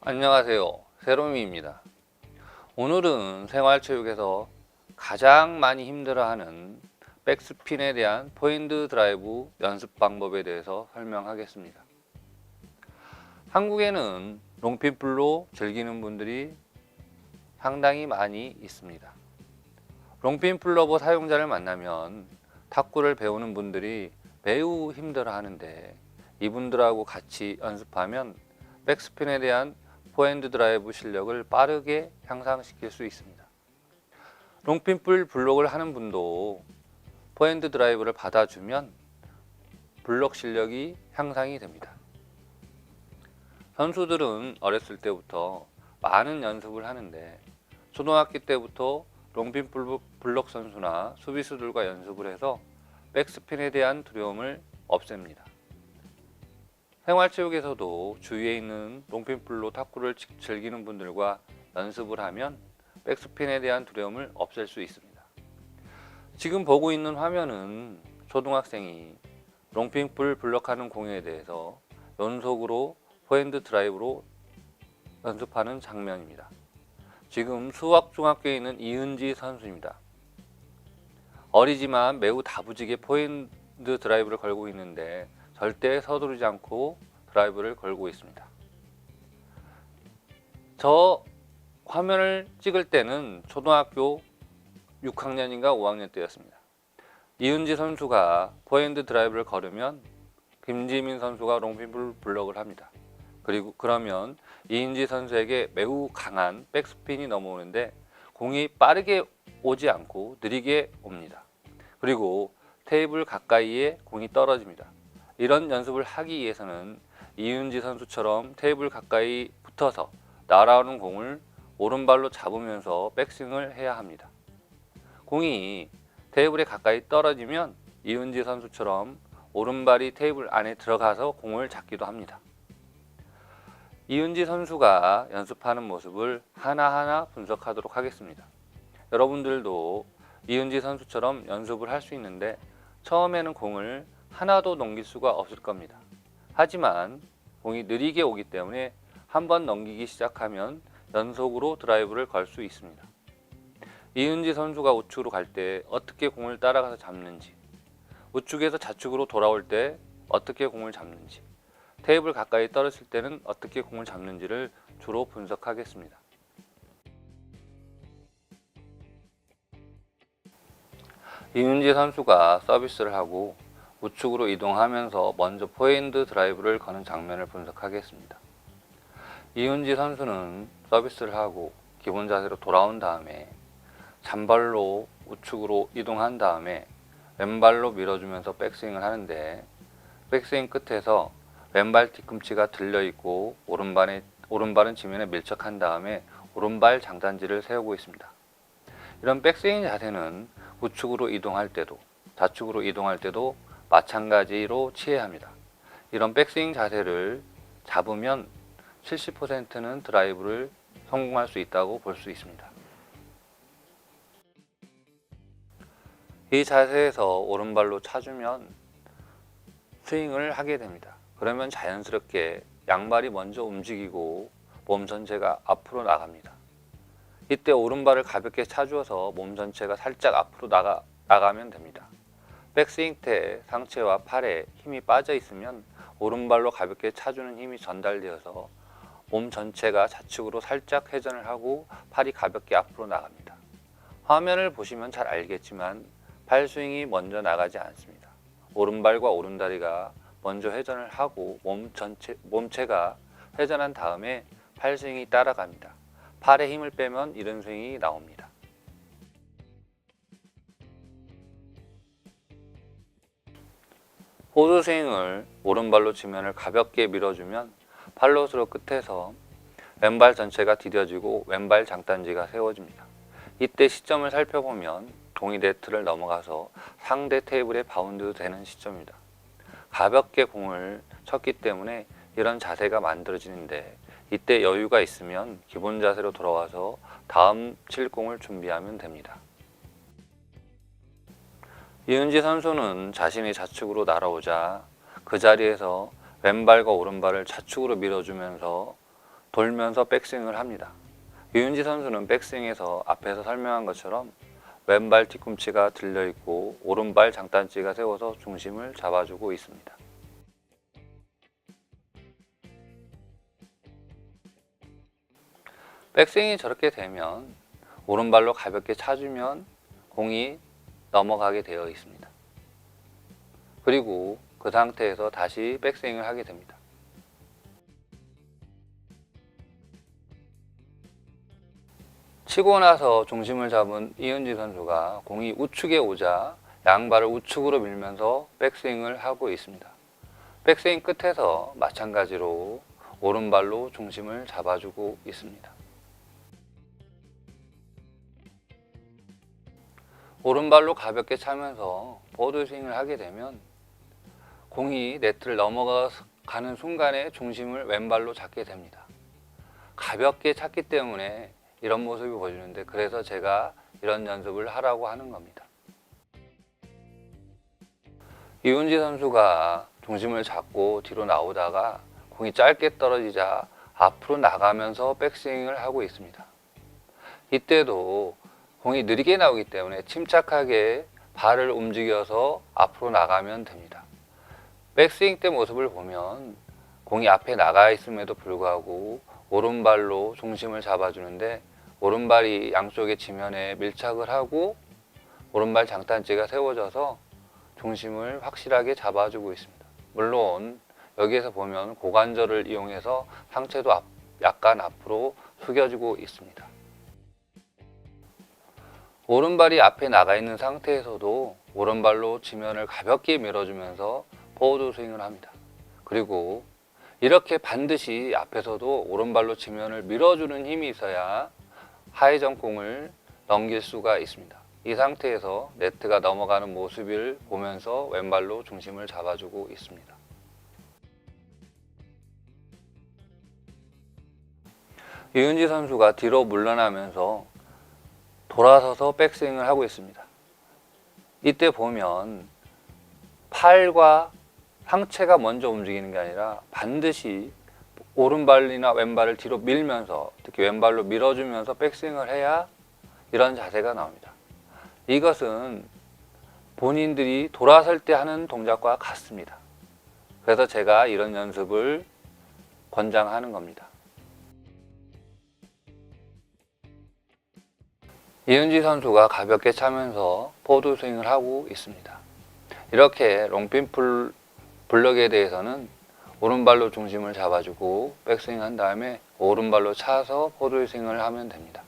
안녕하세요, 세롬이입니다. 오늘은 생활체육에서 가장 많이 힘들어하는 백스핀에 대한 포핸드 드라이브 연습 방법에 대해서 설명하겠습니다. 한국에는 롱핀 풀로 즐기는 분들이 상당히 많이 있습니다. 롱핀 풀러버 사용자를 만나면 탁구를 배우는 분들이 매우 힘들어 하는데, 이분들하고 같이 연습하면 백스핀에 대한 포핸드 드라이브 실력을 빠르게 향상시킬 수 있습니다. 롱핀 풀 블록을 하는 분도 포핸드 드라이브를 받아주면 블록 실력이 향상이 됩니다. 선수들은 어렸을 때부터 많은 연습을 하는데, 초등학교 때부터 롱핀 블록 선수나 수비수들과 연습을 해서 백스핀에 대한 두려움을 없앱니다. 생활체육에서도 주위에 있는 롱핀 풀로 탁구를 즐기는 분들과 연습을 하면 백스핀에 대한 두려움을 없앨 수 있습니다. 지금 보고 있는 화면은 초등학생이 롱핀 풀 블록하는 공에 대해서 연속으로 포핸드 드라이브로 연습하는 장면입니다. 지금 수학중학교에 있는 이은지 선수입니다. 어리지만 매우 다부지게 포핸드 드라이브를 걸고 있는데 절대 서두르지 않고 드라이브를 걸고 있습니다. 저 화면을 찍을 때는 초등학교 6학년인가 5학년 때였습니다. 이은지 선수가 포핸드 드라이브를 걸으면 김지민 선수가 롱핀 블록을 합니다. 그러면 이은지 선수에게 매우 강한 백스핀이 넘어오는데 공이 빠르게 오지 않고 느리게 옵니다. 그리고 테이블 가까이에 공이 떨어집니다. 이런 연습을 하기 위해서는 이은지 선수처럼 테이블 가까이 붙어서 날아오는 공을 오른발로 잡으면서 백스윙을 해야 합니다. 공이 테이블에 가까이 떨어지면 이은지 선수처럼 오른발이 테이블 안에 들어가서 공을 잡기도 합니다. 이은지 선수가 연습하는 모습을 하나하나 분석하도록 하겠습니다. 여러분들도 이은지 선수처럼 연습을 할 수 있는데 처음에는 공을 하나도 넘길 수가 없을 겁니다. 하지만 공이 느리게 오기 때문에 한번 넘기기 시작하면 연속으로 드라이브를 걸 수 있습니다. 이은지 선수가 우측으로 갈 때 어떻게 공을 따라가서 잡는지, 우측에서 좌측으로 돌아올 때 어떻게 공을 잡는지, 테이블 가까이 떨어질 때는 어떻게 공을 잡는지를 주로 분석하겠습니다. 이은지 선수가 서비스를 하고 우측으로 이동하면서 먼저 포핸드 드라이브를 거는 장면을 분석하겠습니다. 이은지 선수는 서비스를 하고 기본 자세로 돌아온 다음에 잔발로 우측으로 이동한 다음에 왼발로 밀어주면서 백스윙을 하는데, 백스윙 끝에서 왼발 뒤꿈치가 들려있고 오른발은 지면에 밀착한 다음에 오른발 장단지를 세우고 있습니다. 이런 백스윙 자세는 우측으로 이동할 때도 좌측으로 이동할 때도 마찬가지로 취해야 합니다. 이런 백스윙 자세를 잡으면 70%는 드라이브를 성공할 수 있다고 볼 수 있습니다. 이 자세에서 오른발로 차주면 스윙을 하게 됩니다. 그러면 자연스럽게 양발이 먼저 움직이고 몸 전체가 앞으로 나갑니다. 이때 오른발을 가볍게 차주어서 몸 전체가 살짝 앞으로 나가면 됩니다. 백스윙 때 상체와 팔에 힘이 빠져 있으면 오른발로 가볍게 차주는 힘이 전달되어서 몸 전체가 좌측으로 살짝 회전을 하고 팔이 가볍게 앞으로 나갑니다. 화면을 보시면 잘 알겠지만 팔 스윙이 먼저 나가지 않습니다. 오른발과 오른다리가 먼저 회전을 하고 몸체가 회전한 다음에 팔 스윙이 따라갑니다. 팔에 힘을 빼면 이런 스윙이 나옵니다. 호수 스윙을 오른발로 지면을 가볍게 밀어주면 팔로스로 끝에서 왼발 전체가 디뎌지고 왼발 장단지가 세워집니다. 이때 시점을 살펴보면 공이 네트를 넘어가서 상대 테이블에 바운드 되는 시점입니다. 가볍게 공을 쳤기 때문에 이런 자세가 만들어지는데, 이때 여유가 있으면 기본 자세로 돌아와서 다음 칠 공을 준비하면 됩니다. 이은지 선수는 자신이 좌측으로 날아오자 그 자리에서 왼발과 오른발을 좌측으로 밀어주면서 돌면서 백스윙을 합니다. 유은지 선수는 백스윙에서 앞에서 설명한 것처럼 왼발 뒤꿈치가 들려있고 오른발 장단지가 세워서 중심을 잡아주고 있습니다. 백스윙이 저렇게 되면 오른발로 가볍게 차주면 공이 넘어가게 되어 있습니다. 그리고 그 상태에서 다시 백스윙을 하게 됩니다. 치고 나서 중심을 잡은 이은지 선수가 공이 우측에 오자 양발을 우측으로 밀면서 백스윙을 하고 있습니다. 백스윙 끝에서 마찬가지로 오른발로 중심을 잡아주고 있습니다. 오른발로 가볍게 차면서 보드 스윙을 하게 되면 공이 네트를 넘어가는 순간에 중심을 왼발로 잡게 됩니다. 가볍게 찼기 때문에 이런 모습이 보여주는데, 그래서 제가 이런 연습을 하라고 하는 겁니다. 이은지 선수가 중심을 잡고 뒤로 나오다가 공이 짧게 떨어지자 앞으로 나가면서 백스윙을 하고 있습니다. 이때도 공이 느리게 나오기 때문에 침착하게 발을 움직여서 앞으로 나가면 됩니다. 백스윙 때 모습을 보면 공이 앞에 나가 있음에도 불구하고 오른발로 중심을 잡아주는데, 오른발이 양쪽의 지면에 밀착을 하고 오른발 장단지가 세워져서 중심을 확실하게 잡아주고 있습니다. 물론 여기에서 보면 고관절을 이용해서 상체도 약간 앞으로 숙여주고 있습니다. 오른발이 앞에 나가 있는 상태에서도 오른발로 지면을 가볍게 밀어주면서 포워드 스윙을 합니다. 그리고 이렇게 반드시 앞에서도 오른발로 지면을 밀어주는 힘이 있어야 하회전 공을 넘길 수가 있습니다. 이 상태에서 네트가 넘어가는 모습을 보면서 왼발로 중심을 잡아주고 있습니다. 이은지 선수가 뒤로 물러나면서 돌아서서 백스윙을 하고 있습니다. 이때 보면 팔과 상체가 먼저 움직이는 게 아니라 반드시 오른발이나 왼발을 뒤로 밀면서, 특히 왼발로 밀어주면서 백스윙을 해야 이런 자세가 나옵니다. 이것은 본인들이 돌아설 때 하는 동작과 같습니다. 그래서 제가 이런 연습을 권장하는 겁니다. 이은지 선수가 가볍게 차면서 포워드 스윙을 하고 있습니다. 이렇게 롱핀 블럭에 대해서는 오른발로 중심을 잡아주고 백스윙 한 다음에 오른발로 차서 포워드 스윙을 하면 됩니다.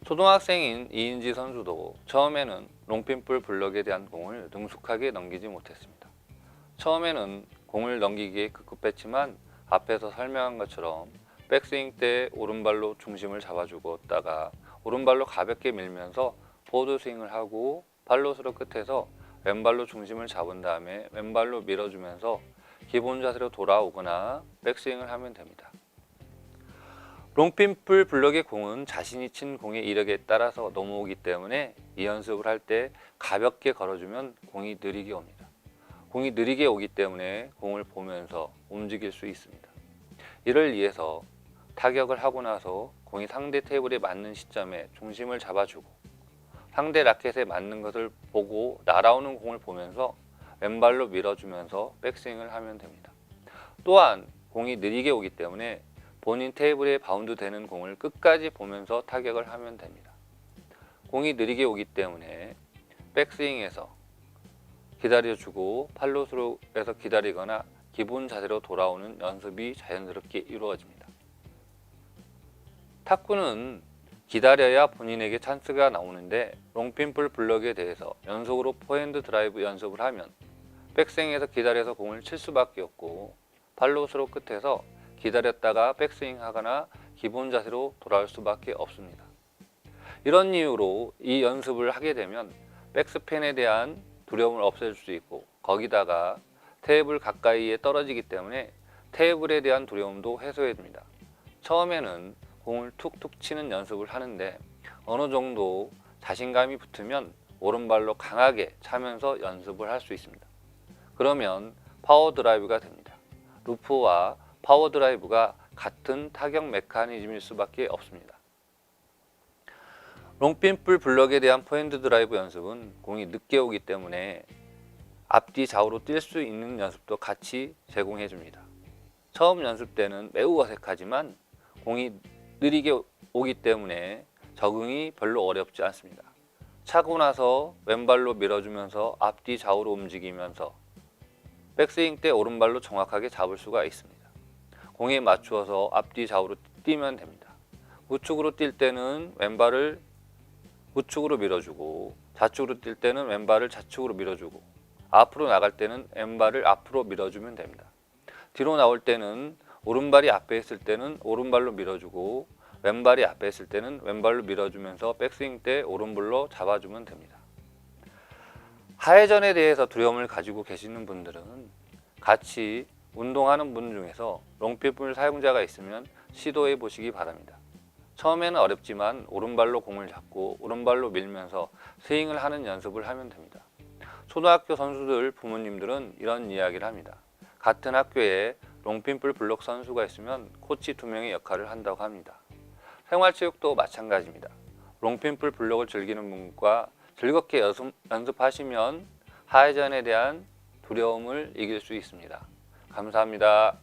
초등학생인 이은지 선수도 처음에는 롱핀풀 블럭에 대한 공을 능숙하게 넘기지 못했습니다. 처음에는 공을 넘기기에 급급했지만 앞에서 설명한 것처럼 백스윙 때 오른발로 중심을 잡아주었다가 오른발로 가볍게 밀면서 포워드 스윙을 하고 팔로스로 끝에서 왼발로 중심을 잡은 다음에 왼발로 밀어주면서 기본 자세로 돌아오거나 백스윙을 하면 됩니다. 롱핀풀 블럭의 공은 자신이 친 공의 이력에 따라서 넘어오기 때문에 이 연습을 할 때 가볍게 걸어주면 공이 느리게 옵니다. 공이 느리게 오기 때문에 공을 보면서 움직일 수 있습니다. 이를 위해서 타격을 하고 나서 공이 상대 테이블에 맞는 시점에 중심을 잡아주고 상대 라켓에 맞는 것을 보고 날아오는 공을 보면서 왼발로 밀어주면서 백스윙을 하면 됩니다. 또한 공이 느리게 오기 때문에 본인 테이블에 바운드 되는 공을 끝까지 보면서 타격을 하면 됩니다. 공이 느리게 오기 때문에 백스윙에서 기다려주고 팔로스로에서 기다리거나 기본 자세로 돌아오는 연습이 자연스럽게 이루어집니다. 탁구는 기다려야 본인에게 찬스가 나오는데 롱핀풀 블럭에 대해서 연속으로 포핸드 드라이브 연습을 하면 백스윙에서 기다려서 공을 칠 수밖에 없고 팔로스로 끝에서 기다렸다가 백스윙 하거나 기본 자세로 돌아올 수밖에 없습니다. 이런 이유로 이 연습을 하게 되면 백스핀에 대한 두려움을 없앨 수 있고, 거기다가 테이블 가까이에 떨어지기 때문에 테이블에 대한 두려움도 해소해줍니다. 처음에는 공을 툭툭 치는 연습을 하는데 어느 정도 자신감이 붙으면 오른발로 강하게 차면서 연습을 할 수 있습니다. 그러면 파워 드라이브가 됩니다. 루프와 파워 드라이브가 같은 타격 메커니즘일 수밖에 없습니다. 롱핀풀 블럭에 대한 포핸드 드라이브 연습은 공이 늦게 오기 때문에 앞뒤 좌우로 뛸 수 있는 연습도 같이 제공해 줍니다. 처음 연습 때는 매우 어색하지만 공이 느리게 오기 때문에 적응이 별로 어렵지 않습니다. 차고 나서 왼발로 밀어주면서 앞뒤 좌우로 움직이면서 백스윙 때 오른발로 정확하게 잡을 수가 있습니다. 공에 맞추어서 앞뒤 좌우로 뛰면 됩니다. 우측으로 뛸 때는 왼발을 우측으로 밀어주고 좌측으로 뛸 때는 왼발을 좌측으로 밀어주고 앞으로 나갈 때는 왼발을 앞으로 밀어주면 됩니다. 뒤로 나올 때는 오른발이 앞에 있을 때는 오른발로 밀어주고 왼발이 앞에 있을 때는 왼발로 밀어주면서 백스윙 때 오른발로 잡아주면 됩니다. 하회전에 대해서 두려움을 가지고 계시는 분들은 같이 운동하는 분 중에서 롱핀풀 사용자가 있으면 시도해 보시기 바랍니다. 처음에는 어렵지만 오른발로 공을 잡고 오른발로 밀면서 스윙을 하는 연습을 하면 됩니다. 초등학교 선수들 부모님들은 이런 이야기를 합니다. 같은 학교에 롱핀풀 블록 선수가 있으면 코치 2명의 역할을 한다고 합니다. 생활체육도 마찬가지입니다. 롱핀풀 블록을 즐기는 분과 즐겁게 연습하시면 하회전에 대한 두려움을 이길 수 있습니다. 감사합니다.